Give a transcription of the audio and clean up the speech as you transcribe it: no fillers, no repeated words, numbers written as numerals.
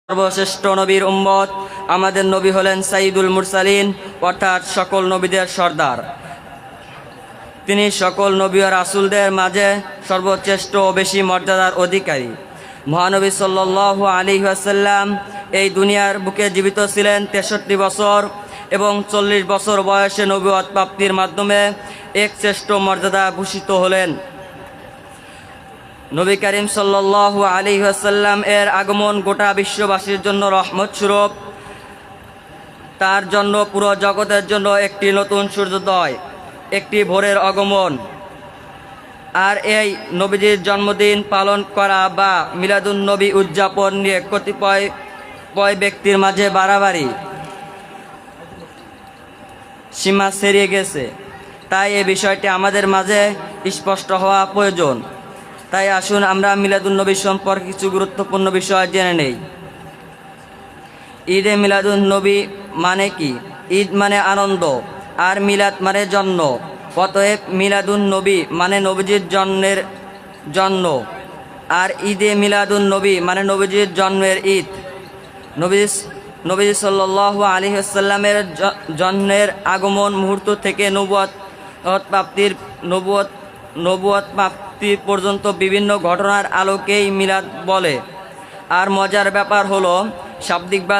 সর্বশ্রেষ্ঠ নবীর উম্মত। আমাদের নবী হলেন সাইয়্যিদুল মুরসালিন, অর্থাৎ সকল নবীদের সর্দার। তিনি সকল নবী ও রাসূলদের মাঝে সর্বশ্রেষ্ঠ ও বেশি মর্যাদার অধিকারী। মহানবী সাল্লাল্লাহু আলাইহি ওয়াসাল্লাম এই দুনিয়ার বুকে জীবিত ছিলেন 63 বছর এবং 40 বছর বয়সে নবুয়ত প্রাপ্তির মাধ্যমে এক শ্রেষ্ঠ মর্যাদা ভূষিত হলেন। নবী করিম সাল্লাল্লাহু আলাইহি ওয়াসাল্লাম এর আগমন গোটা বিশ্ববাসীর জন্য রহমত স্বরূপ। তার জন্য পুরো জগতের জন্য একটি নতুন সূর্যোদয়, একটি ভোরের আগমন। আর এই নবীজির জন্মদিন পালন করা বা মিলাদুন নবী উদযাপন নিয়ে কতিপয় ব্যক্তির মাঝে বাড়াবাড়ি সীমা ছাড়িয়ে গেছে। তাই এই বিষয়টি আমাদের মাঝে স্পষ্ট হওয়া প্রয়োজন। তাই আসুন আমরা মিলাদুন নবী সম্পর্কে কিছু গুরুত্বপূর্ণ বিষয় জেনে নেই। ঈদে মিলাদুন নবী মানে কি? ঈদ মানে আনন্দ, আর মিলাদ মানে জন্ম। অতএব মিলাদুন নবী মানে নবীজির জন্মের জন্ম, আর ঈদে মিলাদুন নবী মানে নবীজির জন্মের ঈদ। নবীজি সাল্লাল্লাহু আলাইহি ওয়াসাল্লামের জন্মের আগমন মুহূর্ত থেকে নবুয়ত প্রাপ্তি পর্যন্ত বিভিন্ন ঘটনার আলোকেই মিলাদ বলে। আর মজার ব্যাপার হলো শাব্দিক